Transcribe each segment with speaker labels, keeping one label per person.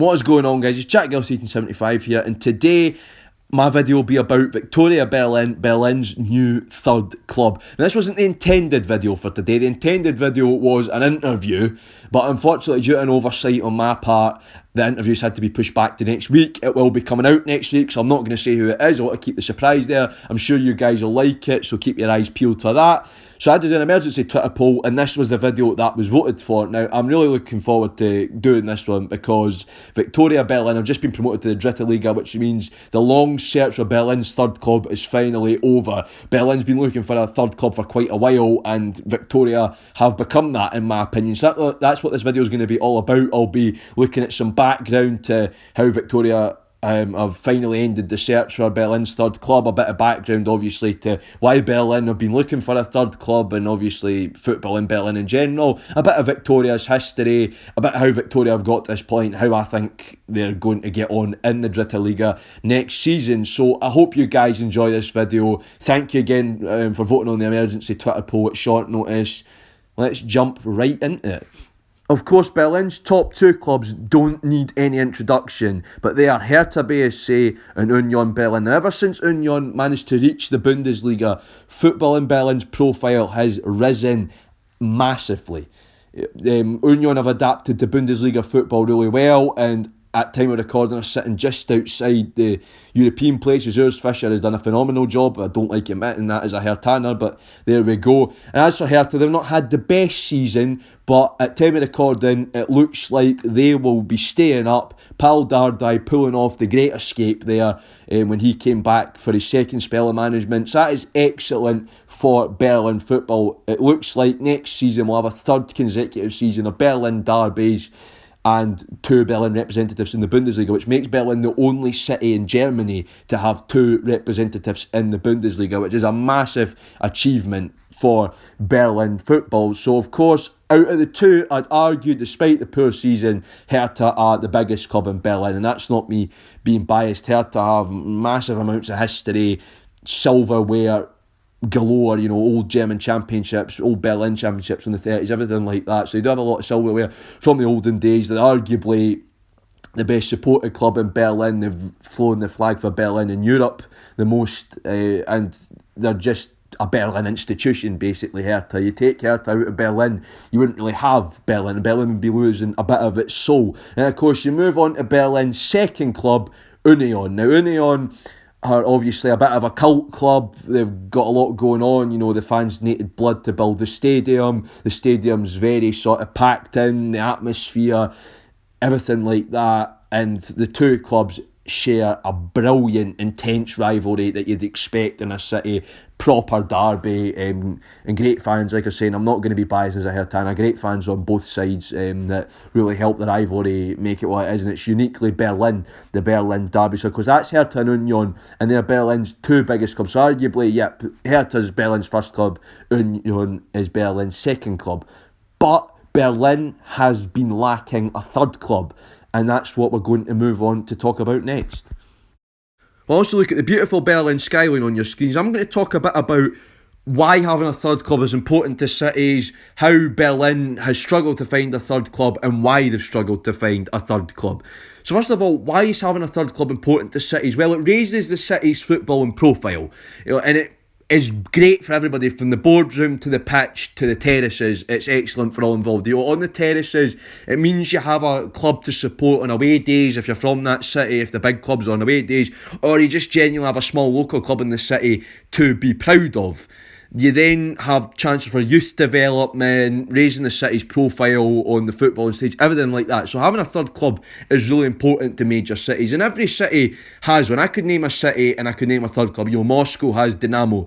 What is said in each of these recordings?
Speaker 1: What is going on, guys? It's Jack Gilseaton75 here, and today my video will be about Viktoria Berlin, Berlin's new third club. Now, this wasn't the intended video for today. The intended video was an interview, but unfortunately, due to an oversight on my part, the interviews had to be pushed back to next week. It will be coming out next week, so I'm not going to say who it is. I want to keep the surprise there. I'm sure you guys will like it, so keep your eyes peeled for that. So I did an emergency Twitter poll, and this was the video that was voted for. Now, I'm really looking forward to doing this one because Viktoria Berlin have just been promoted to the Dritte Liga, which means the long search for Berlin's third club is finally over. Berlin's been looking for a third club for quite a while, and Viktoria have become that, in my opinion. So that's what this video is going to be all about. I'll be looking at some background to how Viktoria have finally ended the search for Berlin's third club, a bit of background obviously to why Berlin have been looking for a third club, and obviously football in Berlin in general, a bit of Viktoria's history, a bit of how Viktoria have got to this point, how I think they're going to get on in the Dritte Liga next season. So I hope you guys enjoy this video. Thank you again for voting on the emergency Twitter poll at short notice. Let's jump right into it. Of course, Berlin's top two clubs don't need any introduction, but they are Hertha BSC and Union Berlin. Now, ever since Union managed to reach the Bundesliga, football in Berlin's profile has risen massively. Union have adapted to Bundesliga football really well, and at time of recording are sitting just outside the European places. Urs Fischer has done a phenomenal job. I don't like admitting that as a Hertaner, but there we go. And as for Hertha, they've not had the best season, but at time of recording, it looks like they will be staying up. Paul Dardai pulling off the great escape there when he came back for his second spell of management. So that is excellent for Berlin football. It looks like next season we'll have a third consecutive season of Berlin derbies and two Berlin representatives in the Bundesliga, which makes Berlin the only city in Germany to have two representatives in the Bundesliga, which is a massive achievement for Berlin football. So, of course, out of the two, I'd argue, despite the poor season, Hertha are the biggest club in Berlin, and that's not me being biased. Hertha have massive amounts of history, silverware galore, you know, old German championships, old Berlin championships in the 30s, everything like that. So they do have a lot of silverware from the olden days. They're arguably the best supported club in Berlin. They've flown the flag for Berlin in Europe the most, and they're just a Berlin institution, basically, Hertha. You take Hertha out of Berlin, you wouldn't really have Berlin, and Berlin would be losing a bit of its soul. And of course, you move on to Berlin's second club, Union. Now, Union are obviously a bit of a cult club. They've got a lot going on. You know, the fans needed blood to build the stadium. The stadium's very sort of packed in, the atmosphere, everything like that. And the two clubs share a brilliant, intense rivalry that you'd expect in a city. Proper derby, and great fans. Like I was saying, I'm not going to be biased as a Hertana. Great fans on both sides that really help the rivalry make it what it is, and it's uniquely Berlin, the Berlin derby. So, because that's Hertha and Union, and they're Berlin's two biggest clubs. So, arguably, yep, Hertha's Berlin's first club, Union is Berlin's second club. But Berlin has been lacking a third club, and that's what we're going to move on to talk about next. We'll also look at the beautiful Berlin skyline on your screens. I'm going to talk a bit about why having a third club is important to cities, how Berlin has struggled to find a third club, and why they've struggled to find a third club. So first of all, why is having a third club important to cities? Well, it raises the city's football and profile, and it is great for everybody, from the boardroom to the pitch to the terraces. It's excellent for all involved. On the terraces, it means you have a club to support on away days if you're from that city, if the big club's on away days, or you just genuinely have a small local club in the city to be proud of. You then have chances for youth development, raising the city's profile on the footballing stage, everything like that. So having a third club is really important to major cities, and every city has one. I could name a city and I could name a third club. You know, Moscow has Dynamo,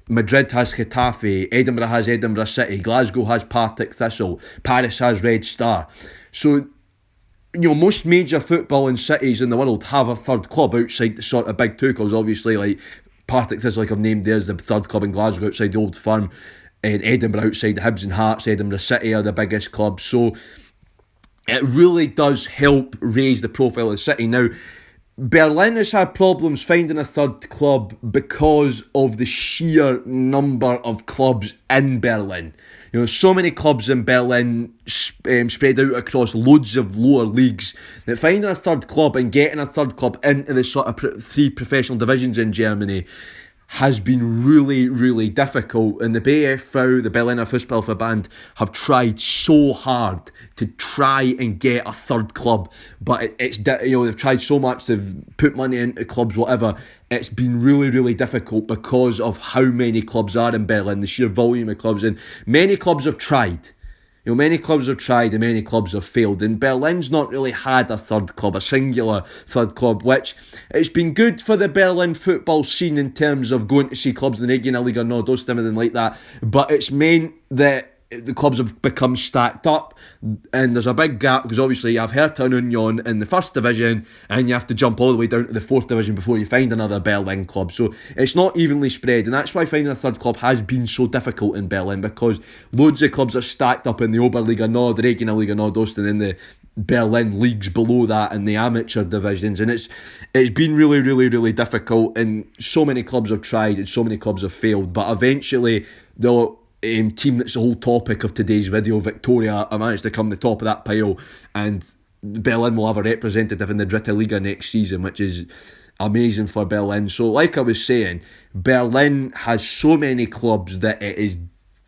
Speaker 1: Madrid has Getafe, Edinburgh has Edinburgh City, Glasgow has Partick Thistle, Paris has Red Star. So, you know, most major footballing cities in the world have a third club outside the sort of big two clubs, obviously, like Partick Thistle, like I've named, there's the third club in Glasgow outside the Old Firm, and Edinburgh outside the Hibs and Hearts. Edinburgh City are the biggest clubs. So it really does help raise the profile of the city. Now, Berlin has had problems finding a third club because of the sheer number of clubs in Berlin. You know, so many clubs in Berlin spread out across loads of lower leagues that finding a third club and getting a third club into the sort of three professional divisions in Germany has been really, really difficult. And the BFV, the Berliner Fußballverband, have tried so hard to try and get a third club, but they've tried so much, they've put money into clubs, whatever. It's been really, really difficult because of how many clubs are in Berlin, the sheer volume of clubs, and many clubs have tried. You know, many clubs have tried and many clubs have failed. And Berlin's not really had a third club, a singular third club, which it's been good for the Berlin football scene in terms of going to see clubs in the Regionalliga Nordost and everything like that. But it's meant that the clubs have become stacked up and there's a big gap because obviously you have Hertha and Union in the first division and you have to jump all the way down to the fourth division before you find another Berlin club. So it's not evenly spread, and that's why finding a third club has been so difficult in Berlin, because loads of clubs are stacked up in the Oberliga Nord, the Regionalliga Nordost, and then the Berlin leagues below that in the amateur divisions, and it's been really, really, really difficult, and so many clubs have tried and so many clubs have failed, but eventually the team that's the whole topic of today's video, Viktoria, managed to come the top of that pile, and Berlin will have a representative in the Dritte Liga next season, which is amazing for Berlin. So like I was saying, Berlin has so many clubs that it is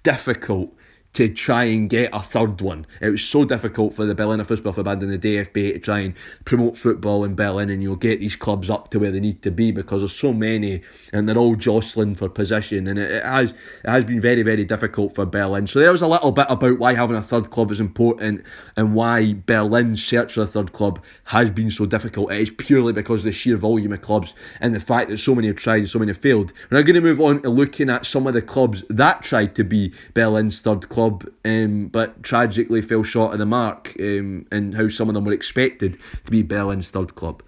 Speaker 1: difficult to try and get a third one. It was so difficult for the Berliner Fußballverband and the DFB to try and promote football in Berlin, and you'll get these clubs up to where they need to be because there's so many and they're all jostling for position, and it has been very, very difficult for Berlin. So there was a little bit about why having a third club is important and why Berlin's search for a third club has been so difficult. It is purely because of the sheer volume of clubs and the fact that so many have tried and so many have failed. We're now going to move on to looking at some of the clubs that tried to be Berlin's third club, but tragically fell short of the mark, and how some of them were expected to be Berlin's third club.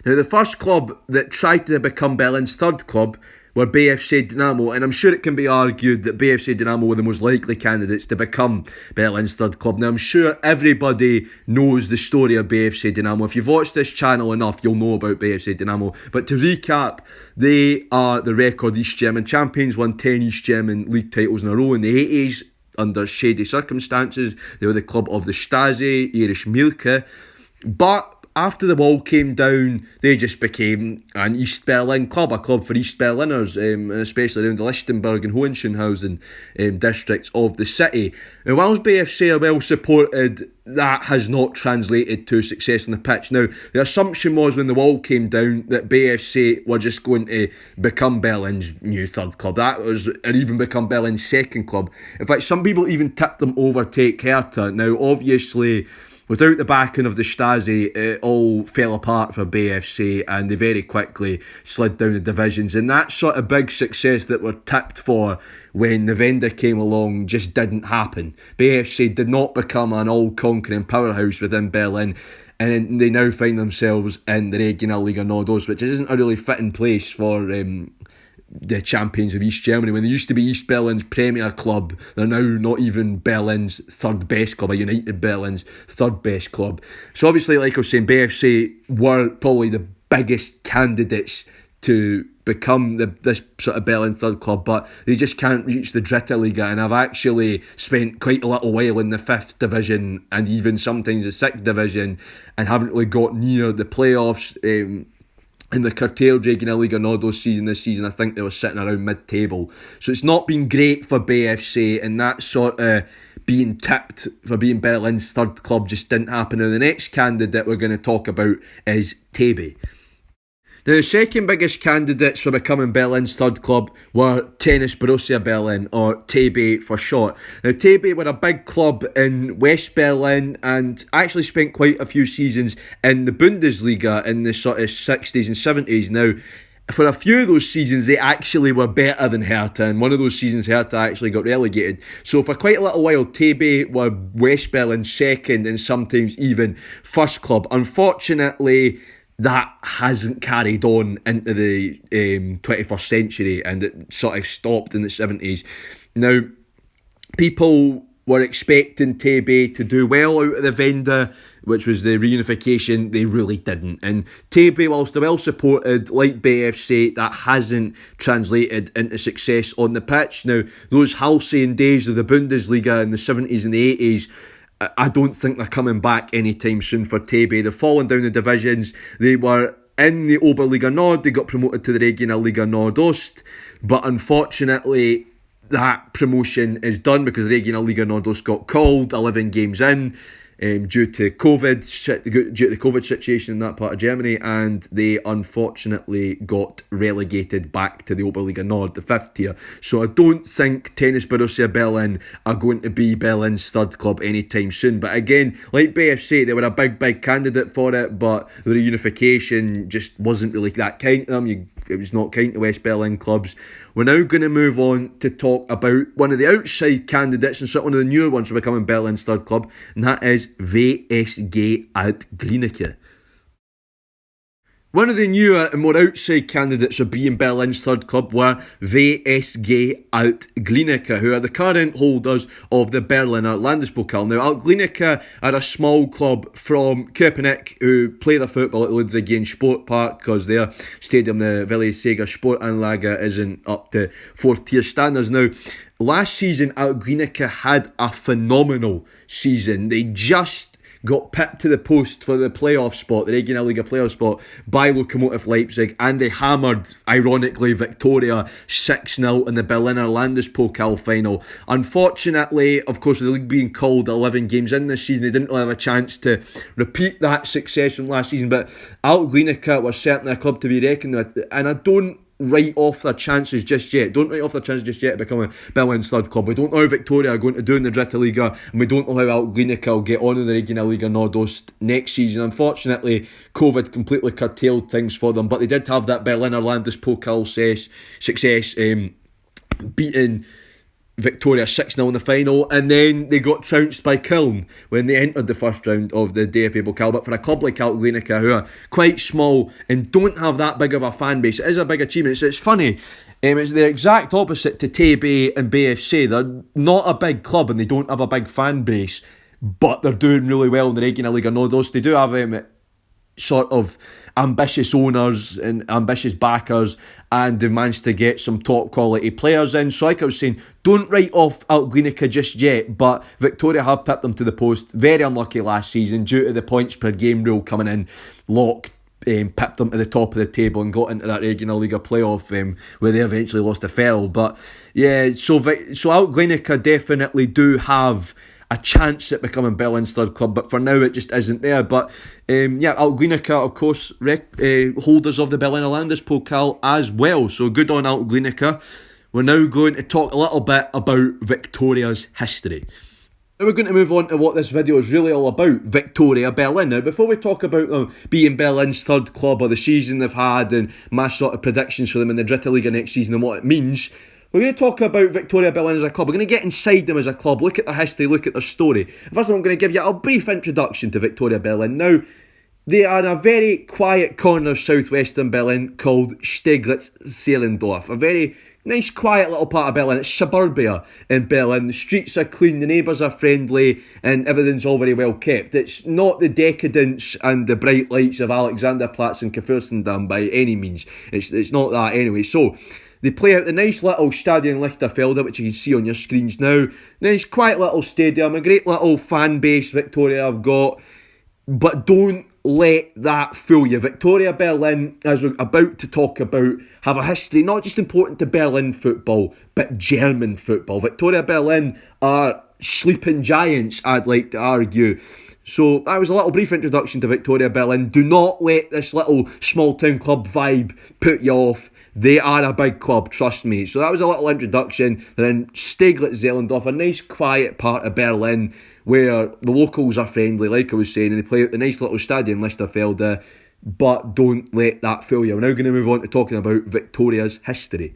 Speaker 1: Now, the first club that tried to become Berlin's third club were Bfc Dynamo, and I'm sure it can be argued that Bfc Dynamo were the most likely candidates to become Berlin's third club. Now, I'm sure everybody knows the story of Bfc Dynamo. If you've watched this channel enough, you'll know about Bfc Dynamo. But to recap, they are the record East German champions, won 10 East German league titles in a row in the 80s under shady circumstances. They were the club of the Stasi, Erich Mielke. But after the wall came down, they just became an East Berlin club, a club for East Berliners, especially around the Lichtenberg and Hohenschönhausen districts of the city. And whilst BFC are well supported, that has not translated to success on the pitch. Now, the assumption was when the wall came down that BFC were just going to become Berlin's new third club. And even become Berlin's second club. In fact, some people even tipped them overtake Hertha. Now, obviously, without the backing of the Stasi, it all fell apart for BFC and they very quickly slid down the divisions. And that sort of big success that were tipped for when the vendor came along just didn't happen. BFC did not become an all-conquering powerhouse within Berlin, and they now find themselves in the Regionalliga Nordost, which isn't a really fitting place for the champions of East Germany. When they used to be East Berlin's premier club, they're now not even Berlin's third best club, a United Berlin's third best club. So obviously, like I was saying, BFC were probably the biggest candidates to become this sort of Berlin third club, but they just can't reach the Dritte Liga, and I've actually spent quite a little while in the 5th division and even sometimes the 6th division and haven't really got near the playoffs. In the curtailed Regionalliga Nordost season this season, I think they were sitting around mid-table. So it's not been great for BFC, and that sort of being tipped for being Berlin's third club just didn't happen. Now, the next candidate we're going to talk about is TB. Now, the second biggest candidates for becoming Berlin's third club were Tennis Borussia Berlin, or TB for short. Now, TB were a big club in West Berlin and actually spent quite a few seasons in the Bundesliga in the sort of 60s and 70s. Now, for a few of those seasons, they actually were better than Hertha, and one of those seasons, Hertha actually got relegated. So for quite a little while, TB were West Berlin's second and sometimes even first club. Unfortunately, that hasn't carried on into the 21st century, and it sort of stopped in the 70s. Now, people were expecting TB to do well out of the vendor which was the reunification, they really didn't. And TB, whilst they're well supported, like BFC, that hasn't translated into success on the pitch. Now, those halcyon days of the Bundesliga in the 70s and the 80s, I don't think they're coming back anytime soon for TB. They've fallen down the divisions. They were in the Oberliga Nord, they got promoted to the Regionalliga Nordost, but unfortunately that promotion is done because the Regionalliga Nordost got called 11 games in due to the COVID situation in that part of Germany, and they unfortunately got relegated back to the Oberliga Nord, the 5th tier. So I don't think Tennis Borussia Berlin are going to be Berlin's third club anytime soon. But again, like BFC, they were a big candidate for it, but the reunification just wasn't really that kind to them. It was not kind to West Berlin clubs. We're now going to move on to talk about one of the outside candidates and one of the newer ones for becoming Berlin's third club, and that is VSG Glienicke. One of the newer and more outside candidates for being Berlin's third club were VSG Glienicke, who are the current holders of the Berliner Landespokal. Now, Glienicke are a small club from Köpenick who play their football at the Ludwigshafen Sportpark because their stadium, the Velliesega Sportanlage, isn't up to 4th tier standards. Now, last season, Glienicke had a phenomenal season. They just got pipped to the post for the playoff spot, the Regionalliga playoff spot, by Lokomotiv Leipzig, and they hammered, ironically, Viktoria 6-0 in the Berliner Landespokal final. Unfortunately, of course, with the league being called 11 games in this season, they didn't really have a chance to repeat that success from last season, but Glienicke were certainly a club to be reckoned with, and I don't write off their chances just yet. Don't write off their chances just yet to become a Berlin's third club. We don't know how Victoria are going to do in the Dritte Liga, and we don't know how Glienicke will get on in the Regionalliga Nordost next season. Unfortunately, COVID completely curtailed things for them, but they did have that Berliner Landespokal success, beating Victoria 6-0 in the final, and then they got trounced by Köln when they entered the first round of the DFB Pokal. But for a club like Glienicke, who are quite small and don't have that big of a fan base, it is a big achievement. It's funny, it's the exact opposite to TB and BFC. They're not a big club and they don't have a big fan base, but they're doing really well in the Regionalliga Nordost. They do have sort of ambitious owners and ambitious backers, and they've managed to get some top quality players in. So like I was saying, don't write off Glienicke just yet, but Victoria have pipped them to the post. Very unlucky last season due to the points per game rule coming in. Lock pipped them to the top of the table and got into that Regionalliga playoff where they eventually lost to Ferrell. But yeah, so Glienicke definitely do have a chance at becoming Berlin's third club, but for now it just isn't there. But Glienicke, of course, holders of the Berliner Landespokal as well, so good on Glienicke. We're now going to talk a little bit about Victoria's history. Now we're going to move on to what this video is really all about, Viktoria Berlin. Now, before we talk about them being Berlin's third club or the season they've had and my sort of predictions for them in the Dritte Liga next season and what it means, we're going to talk about Viktoria Berlin as a club. We're going to get inside them as a club, look at their history, look at their story. First of all, I'm going to give you a brief introduction to Viktoria Berlin. Now, they are in a very quiet corner of southwestern Berlin called Steglitz-Zehlendorf. A very nice, quiet little part of Berlin. It's suburbia in Berlin. The streets are clean, the neighbours are friendly, and everything's all very well kept. It's not the decadence and the bright lights of Alexanderplatz and Kurfürstendamm by any means. It's not that anyway. So, they play out the nice little Stadion Lichterfelde, which you can see on your screens now. Nice, quiet little stadium, a great little fan base Victoria have got. But don't let that fool you. Viktoria Berlin, as we're about to talk about, have a history not just important to Berlin football, but German football. Viktoria Berlin are sleeping giants, I'd like to argue. So that was a little brief introduction to Viktoria Berlin. Do not let this little small town club vibe put you off. They are a big club, trust me. So that was a little introduction. They're in Steglitz-Zehlendorf, a nice quiet part of Berlin where the locals are friendly, like I was saying, and they play at the nice little Stadion Lichterfelde. But don't let that fool you. We're now going to move on to talking about Victoria's history.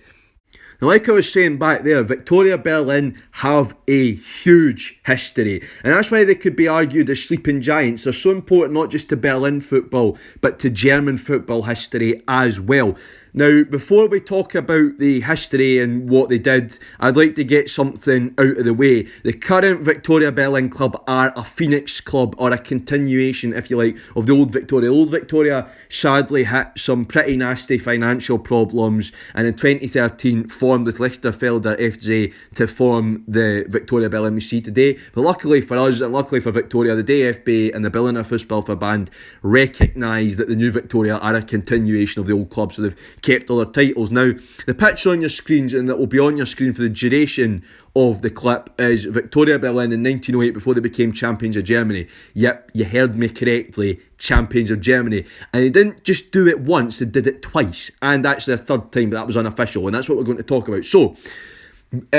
Speaker 1: Now, like I was saying back there, Viktoria Berlin have a huge history, and that's why they could be argued as sleeping giants. They're so important not just to Berlin football, but to German football history as well. Now, before we talk about the history and what they did, I'd like to get something out of the way. The current Viktoria Berlin club are a phoenix club, or a continuation, if you like, of the old Viktoria. Old Viktoria sadly hit some pretty nasty financial problems, and in 2013 formed with Lichterfelder FC to form the Viktoria Berlin we see today. But luckily for us, and luckily for Viktoria, the DFB and the Berliner Fußballverband recognise that the new Viktoria are a continuation of the old club, so they've kept all their titles. Now, the picture on your screens, and that will be on your screen for the duration of the clip, is Viktoria Berlin in 1908 before they became champions of Germany. Yep, you heard me correctly, champions of Germany. And they didn't just do it once, they did it twice, and actually a third time, but that was unofficial, and that's what we're going to talk about. So,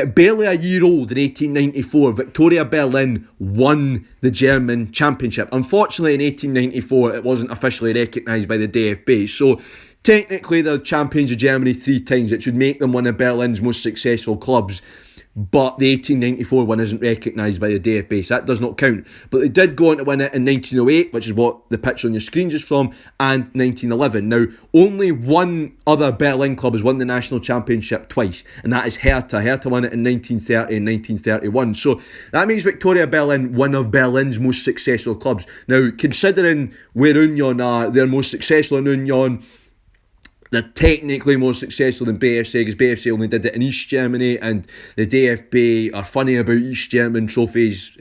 Speaker 1: barely a year old in 1894, Viktoria Berlin won the German championship. Unfortunately, in 1894, it wasn't officially recognised by the DFB, so technically they're champions of Germany 3 times, which would make them one of Berlin's most successful clubs. But the 1894 one isn't recognised by the DFB, so that does not count. But they did go on to win it in 1908, which is what the picture on your screens is from, and 1911. Now, only one other Berlin club has won the national championship twice, and that is Hertha. Hertha won it in 1930 and 1931. So that makes Viktoria Berlin one of Berlin's most successful clubs. Now, considering where Union are, they're most successful in Union. They're technically more successful than Bfc, because Bfc only did it in East Germany, and the DFB are funny about East German trophies.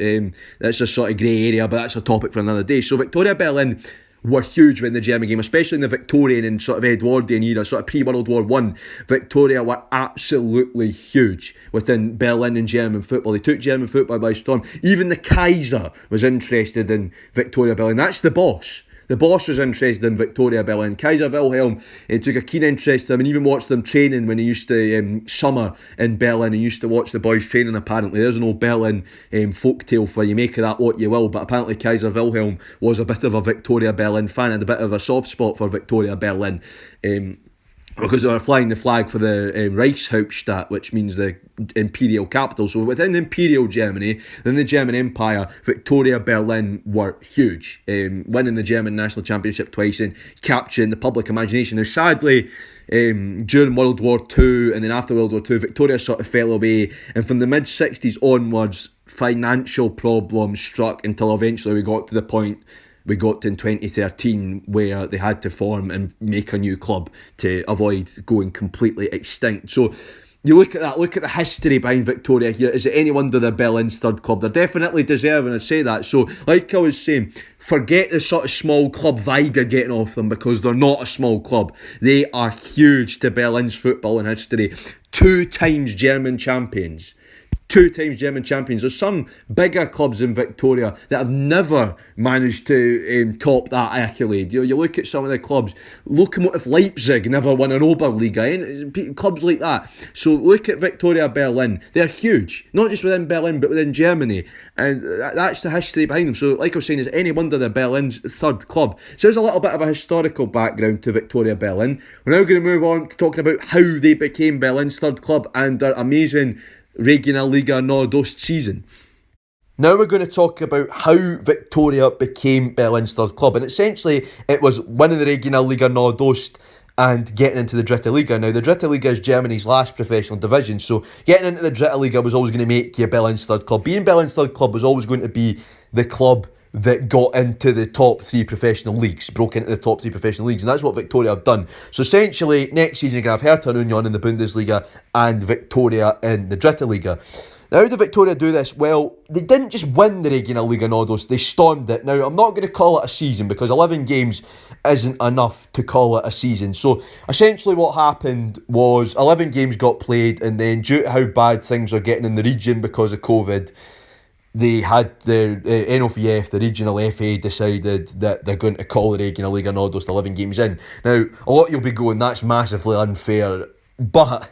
Speaker 1: That's a sort of grey area, but that's a topic for another day. So Viktoria Berlin were huge in the German game, especially in the Victorian and sort of Edwardian era, sort of pre-World War One. Viktoria were absolutely huge within Berlin and German football. They took German football by storm. Even the Kaiser was interested in Viktoria Berlin. That's the boss. The boss was interested in Viktoria Berlin. Kaiser Wilhelm took a keen interest in them, and even watched them training when he used to summer in Berlin. He used to watch the boys training, apparently. There's an old Berlin folktale for you. Make of that what you will. But apparently Kaiser Wilhelm was a bit of a Viktoria Berlin fan, and a bit of a soft spot for Viktoria Berlin. Because they were flying the flag for the Reichshauptstadt, which means the imperial capital. So within Imperial Germany, within the German Empire, Viktoria Berlin were huge, winning the German national championship twice and capturing the public imagination. Now, sadly, during World War II and then after World War II, Victoria sort of fell away, and from the mid-60s onwards, financial problems struck until eventually we got to the point we got to in 2013 where they had to form and make a new club to avoid going completely extinct. So you look at that, look at the history behind Viktoria here. Is it any wonder they're Berlin's third club? They're definitely deserving, I'd say that. So like I was saying, forget the sort of small club vibe you're getting off them, because they're not a small club. They are huge to Berlin's football and history. 2 times German champions. 2 times German champions. There's some bigger clubs in Victoria that have never managed to top that accolade. You look at some of the clubs. Lokomotiv Leipzig never won an Oberliga. Clubs like that. So look at Viktoria Berlin. They're huge. Not just within Berlin, but within Germany. And that's the history behind them. So like I was saying, is it any wonder they're Berlin's third club? So there's a little bit of a historical background to Viktoria Berlin. We're now going to move on to talking about how they became Berlin's third club and their amazing Regionalliga Nordost season. Now we're going to talk about how Viktoria became Berlin's third club, and essentially it was winning the Regionalliga Nordost and getting into the Dritte Liga. Now the Dritte Liga is Germany's last professional division, so getting into the Dritte Liga was always going to make you Berlin's third club. Being Berlin's third club was always going to be the club that got into the top 3 professional leagues, broke into the top 3 professional leagues, and that's what Viktoria have done. So essentially, next season you're going to have Hertha and Union in the Bundesliga and Viktoria in the Dritte Liga. Now, how did Viktoria do this? Well, they didn't just win the Regionalliga Nordost, they stormed it. Now, I'm not going to call it a season, because 11 games isn't enough to call it a season. So, essentially what happened was 11 games got played, and then due to how bad things are getting in the region because of COVID, they had the NOVF, the regional FA, decided that they're going to call the Regionalliga Nordost 11 games in. Now, a lot of you'll be going, that's massively unfair, but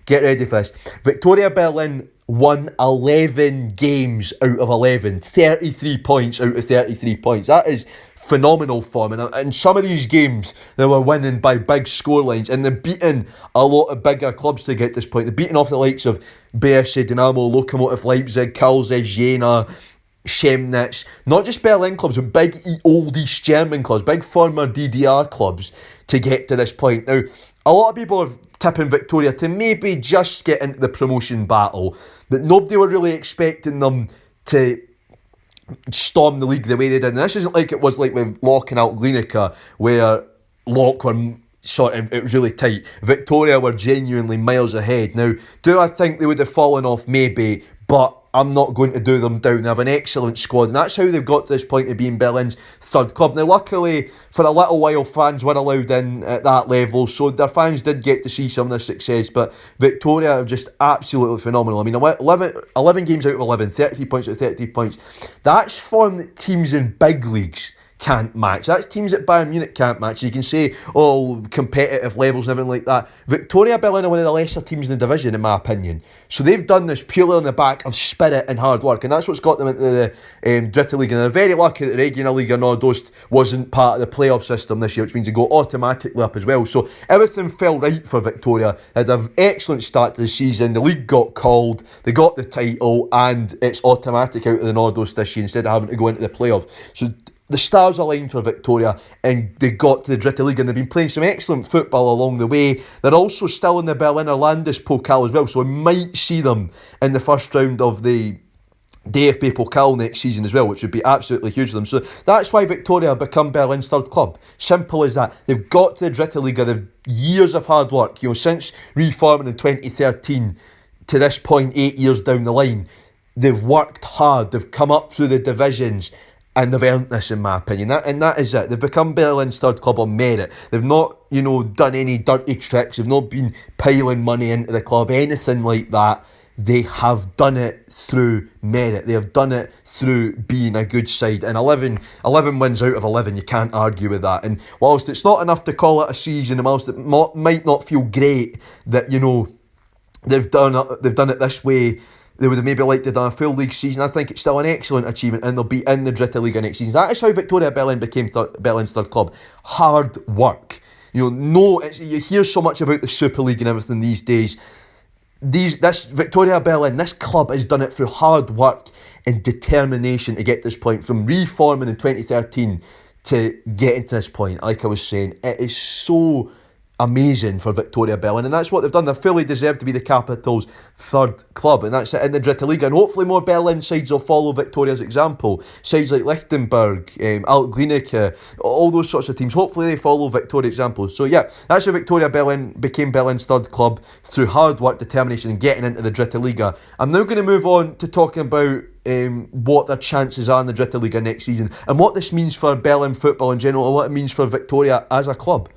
Speaker 1: get ready for this. Viktoria Berlin won 11 games out of 11, 33 points out of 33 points. That is phenomenal form, and in some of these games they were winning by big scorelines, and they're beating a lot of bigger clubs to get to this point. They're beating off the likes of Bfc Dynamo, Lokomotiv Leipzig, Karlsruhe, Jena, Chemnitz, not just Berlin clubs, but big old East German clubs, big former DDR clubs to get to this point. Now, A lot of people are tipping Victoria to maybe just get into the promotion battle, but nobody were really expecting them to storm the league the way they did. And this isn't like it was like with Lock and Altglinica, where Lock were it was really tight. Victoria were genuinely miles ahead. Now, do I think they would have fallen off? Maybe, but I'm not going to do them down. They have an excellent squad, and that's how they've got to this point of being Berlin's third club. Now, luckily, for a little while, fans were allowed in at that level, so their fans did get to see some of the success, but Victoria are just absolutely phenomenal. I mean, 11 games out of 11, 30 points out of 30 points. That's form that teams in big leagues can't match. That's teams that Bayern Munich can't match. You can say, competitive levels and everything like that. Viktoria Berlin are one of the lesser teams in the division, in my opinion. So they've done this purely on the back of spirit and hard work, and that's what's got them into the Dritte Liga. And they're very lucky that the Regional Liga Nordost wasn't part of the playoff system this year, which means they go automatically up as well. So everything fell right for Victoria. They had an excellent start to the season. The league got called, they got the title, and it's automatic out of the Nordost this year instead of having to go into the playoff. So the stars aligned for Victoria, and they got to the Dritte Liga, and they've been playing some excellent football along the way. They're also still in the Berliner Landespokal as well, so we might see them in the first round of the DFB Pokal next season as well, which would be absolutely huge for them. So that's why Victoria have become Berlin's third club. Simple as that. They've got to the Dritte Liga. They've years of hard work, since reforming in 2013 to this point, 8 years down the line. They've worked hard. They've come up through the divisions, and they've earned this, in my opinion. That is it. They've become Berlin's third club on merit. They've not, done any dirty tricks. They've not been piling money into the club, anything like that. They have done it through merit. They have done it through being a good side. And 11 wins out of 11, you can't argue with that. And whilst it's not enough to call it a season, and whilst it might not feel great that, they've done it this way, they would have maybe liked to have done a full league season. I think it's still an excellent achievement, and they'll be in the Dritte Liga next season. That is how Viktoria Berlin became Berlin's third club. Hard work. You hear so much about the Super League and everything these days. This Viktoria Berlin, this club has done it through hard work and determination to get to this point. From reforming in 2013 to getting to this point, like I was saying, it is so amazing for Viktoria Berlin, and that's what they've done. They fully deserve to be the capital's third club, and that's it in the Dritte Liga. And hopefully more Berlin sides will follow Victoria's example. Sides like Lichtenberg, Altglinica, all those sorts of teams, hopefully they follow Victoria's example. So yeah, that's how Viktoria Berlin became Berlin's third club, through hard work, determination, and getting into the Dritte Liga. I'm now going to move on to talking about what their chances are in the Dritte Liga next season, and what this means for Berlin football in general, and what it means for Victoria as a club.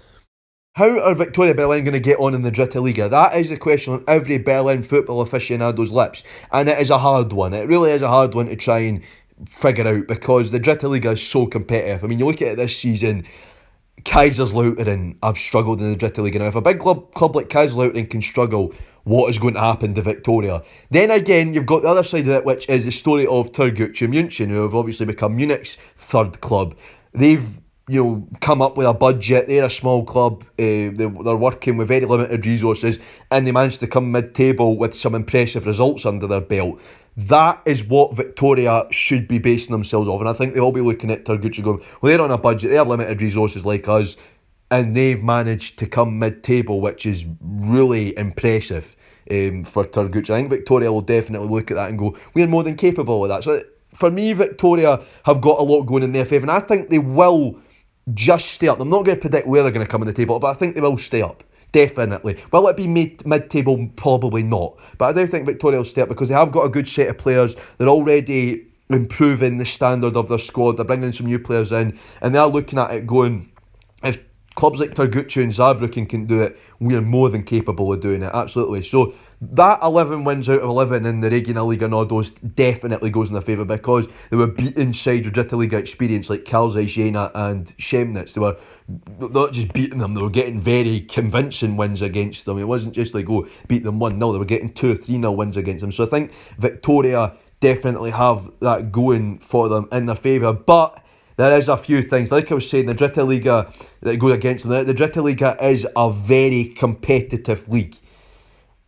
Speaker 1: How are Viktoria Berlin going to get on in the Dritte Liga? That is the question on every Berlin football aficionado's lips, and it is a hard one. It really is a hard one to try and figure out, because the Dritte Liga is so competitive. I mean, you look at it this season, Kaiserslautern have struggled in the Dritte Liga. Now, if a big club like Kaiserslautern can struggle, what is going to happen to Victoria? Then again, you've got the other side of it, which is the story of Türkgücü München, who have obviously become Munich's third club. They've come up with a budget. They're a small club. They're working with very limited resources, and they managed to come mid-table with some impressive results under their belt. That is what Victoria should be basing themselves off, and I think they'll all be looking at Türkgücü going, well, they're on a budget, they have limited resources like us, and they've managed to come mid-table, which is really impressive for Türkgücü. I think Victoria will definitely look at that and go, we're more than capable of that. So for me, Victoria have got a lot going in their favour, and I think they will just stay up. I'm not going to predict where they're going to come on the table, but I think they will stay up. Definitely. Will it be mid-table? Probably not. But I do think Victoria will stay up, because they have got a good set of players. They're already improving the standard of their squad. They're bringing some new players in, and they're looking at it going, if clubs like Türkgücü and Saarbrücken can do it, we are more than capable of doing it. Absolutely. So that 11 wins out of 11 in the Regional Liga Nordost definitely goes in their favour, because they were beating sides with Dritte Liga experience like Karlsruhe, Jena and Chemnitz. They were not just beating them, they were getting very convincing wins against them. It wasn't just like, beat them 1-0. They were getting 2 or 3-0 wins against them. So I think Victoria definitely have that going for them in their favour. But there is a few things, like I was saying, the Dritte Liga that go against them. The Dritte Liga is a very competitive league.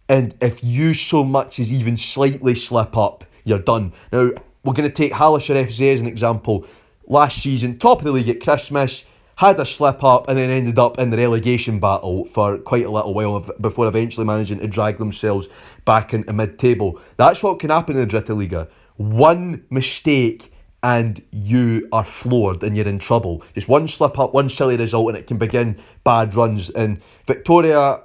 Speaker 1: And if you so much as even slightly slip up, you're done. Now, we're going to take Hallescher FC as an example. Last season, top of the league at Christmas, had a slip up and then ended up in the relegation battle for quite a little while before eventually managing to drag themselves back into mid-table. That's what can happen in the Dritte Liga. One mistake and you are floored and you're in trouble. Just one slip up, one silly result, and it can begin bad runs. And Victoria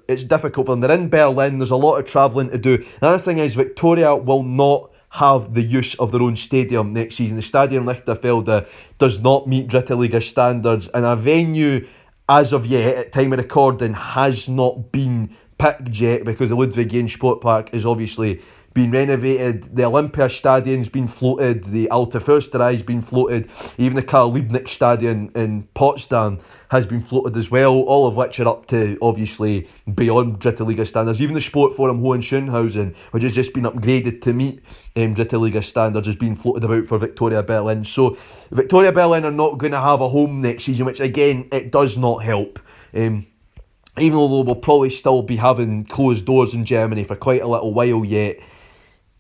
Speaker 1: it's difficult for them. They're in Berlin, there's a lot of travelling to do. Another thing is, Victoria will not have the use of their own stadium next season. The Stadion Lichterfelde does not meet Dritte Liga standards, and a venue, as of yet, at time of recording, has not been picked yet, because the Ludwigshafen Sportpark is obviously been renovated. The Olympiastadion's been floated, the Alte Försterei's been floated, even the Karl Liebknecht Stadion in Potsdam has been floated as well, all of which are up to, obviously, beyond Dritte Liga standards. Even the Sportforum Hohenschönhausen, which has just been upgraded to meet Dritte Liga standards, has been floated about for Viktoria Berlin. So Viktoria Berlin are not going to have a home next season, which again, it does not help. Even though we'll probably still be having closed doors in Germany for quite a little while yet,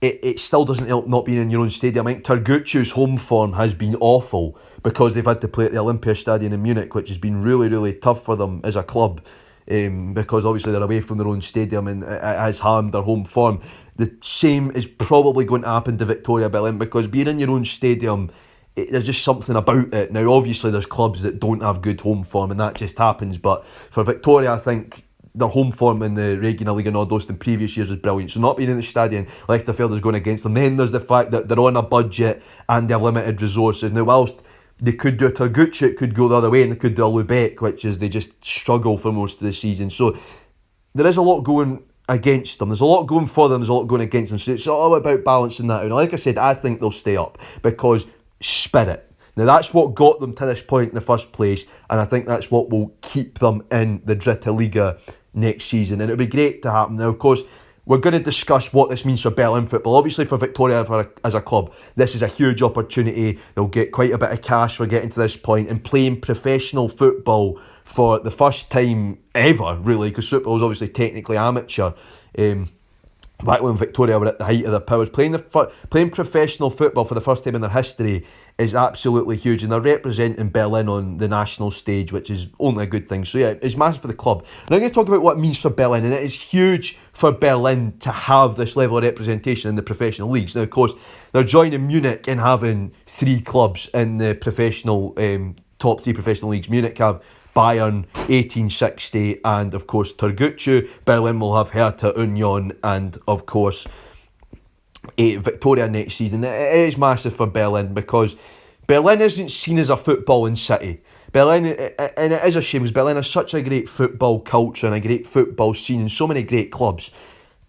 Speaker 1: it still doesn't help not being in your own stadium. I think Turgutsch's home form has been awful because they've had to play at the Olympiastadion in Munich, which has been really, really tough for them as a club, because obviously they're away from their own stadium and it has harmed their home form. The same is probably going to happen to Viktoria Berlin, because being in your own stadium, there's just something about it. Now, obviously, there's clubs that don't have good home form, and that just happens. But for Victoria, I think their home form in the Regionalliga Nordost in previous years was brilliant. So not being in the Stadion Lichterfelde is going against them. Then there's the fact that they're on a budget and they have limited resources. Now, whilst they could do a Turgutsch, it could go the other way, and they could do a Lübeck, which is they just struggle for most of the season. So there is a lot going against them. There's a lot going for them, there's a lot going against them. So it's all about balancing that out. And like I said, I think they'll stay up because spirit. Now, that's what got them to this point in the first place, and I think that's what will keep them in the Dritte Liga next season, and it'll be great to happen. Now, of course, we're going to discuss what this means for Berlin football. Obviously, for Victoria as a club, this is a huge opportunity. They'll get quite a bit of cash for getting to this point and playing professional football for the first time ever, really, because football is obviously technically amateur. Back when Victoria were at the height of their powers, playing professional football for the first time in their history is absolutely huge, and they're representing Berlin on the national stage, which is only a good thing. So yeah, it's massive for the club. Now I'm going to talk about what it means for Berlin, and it is huge for Berlin to have this level of representation in the professional leagues. Now, of course, they're joining Munich in having 3 clubs in the professional top 3 professional leagues. Munich have Bayern, 1860, and of course Turgutsch. Berlin will have Hertha, Union, and of course Victoria next season. It is massive for Berlin because Berlin isn't seen as a footballing city. Berlin, and it is a shame, because Berlin has such a great football culture and a great football scene and so many great clubs.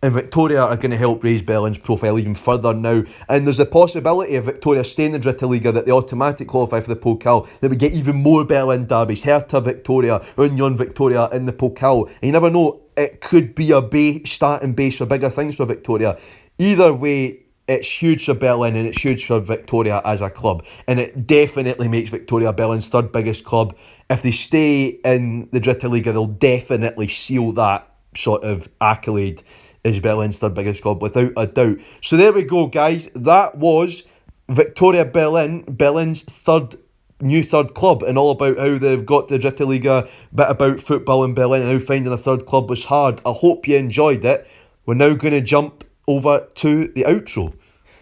Speaker 1: And Victoria are going to help raise Berlin's profile even further now. And there's the possibility of Victoria staying in the Dritte Liga that they automatically qualify for the Pokal, that we get even more Berlin derbies. Hertha Victoria, Union Victoria in the Pokal. And you never know, it could be a starting base for bigger things for Victoria. Either way, it's huge for Berlin and it's huge for Victoria as a club. And it definitely makes Victoria Berlin's third biggest club. If they stay in the Dritte Liga, they'll definitely seal that sort of accolade as Berlin's third biggest club, without a doubt. So there we go, guys. That was Viktoria Berlin, Berlin's new third club, and all about how they've got the Dritte Liga, bit about football in Berlin and how finding a third club was hard. I hope you enjoyed it. We're now going to jump over to the outro.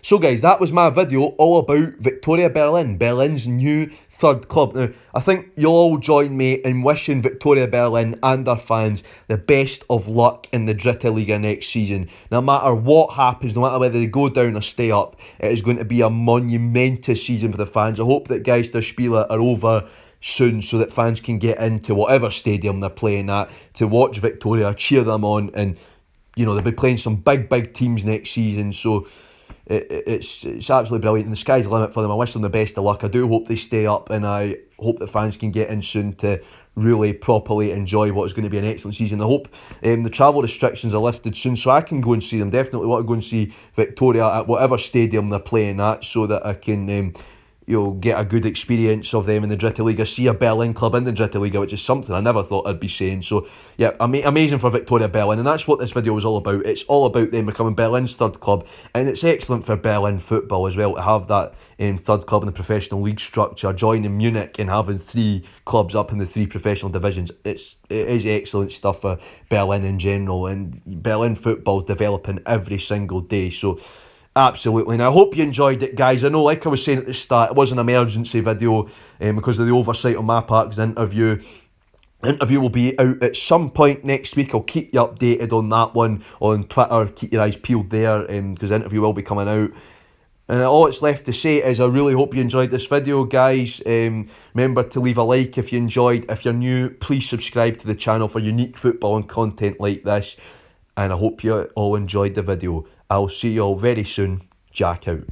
Speaker 1: So guys, that was my video all about Viktoria Berlin, Berlin's new third club. Now, I think you'll all join me in wishing Viktoria Berlin and their fans the best of luck in the Dritte Liga next season. No matter what happens, no matter whether they go down or stay up, it is going to be a monumentous season for the fans. I hope that Geisterspiele are over soon so that fans can get into whatever stadium they're playing at to watch Victoria, cheer them on, and you know, they'll be playing some big teams next season. So it's absolutely brilliant, and the sky's the limit for them. I wish them the best of luck. I do hope they stay up, and I hope that fans can get in soon to really properly enjoy what is going to be an excellent season. I hope the travel restrictions are lifted soon so I can go and see them. Definitely want to go and see Victoria at whatever stadium they're playing at, so that I can you'll get a good experience of them in the Dritte Liga, see a Berlin club in the Dritte Liga, which is something I never thought I'd be saying. So yeah, amazing for Viktoria Berlin, and that's what this video was all about. It's all about them becoming Berlin's third club, and it's excellent for Berlin football as well to have that third club in the professional league structure, joining Munich and having 3 clubs up in the 3 professional divisions. It is excellent stuff for Berlin in general, and Berlin football's developing every single day. So absolutely, and I hope you enjoyed it, guys. I know, like I was saying at the start, it was an emergency video because of the oversight on my part, because the interview will be out at some point next week. I'll keep you updated on that one on Twitter. Keep your eyes peeled there, because the interview will be coming out. And all it's left to say is I really hope you enjoyed this video, guys. Remember to leave a like if you enjoyed. If you're new, please subscribe to the channel for unique football and content like this. And I hope you all enjoyed the video. I'll see you all very soon. Jack out.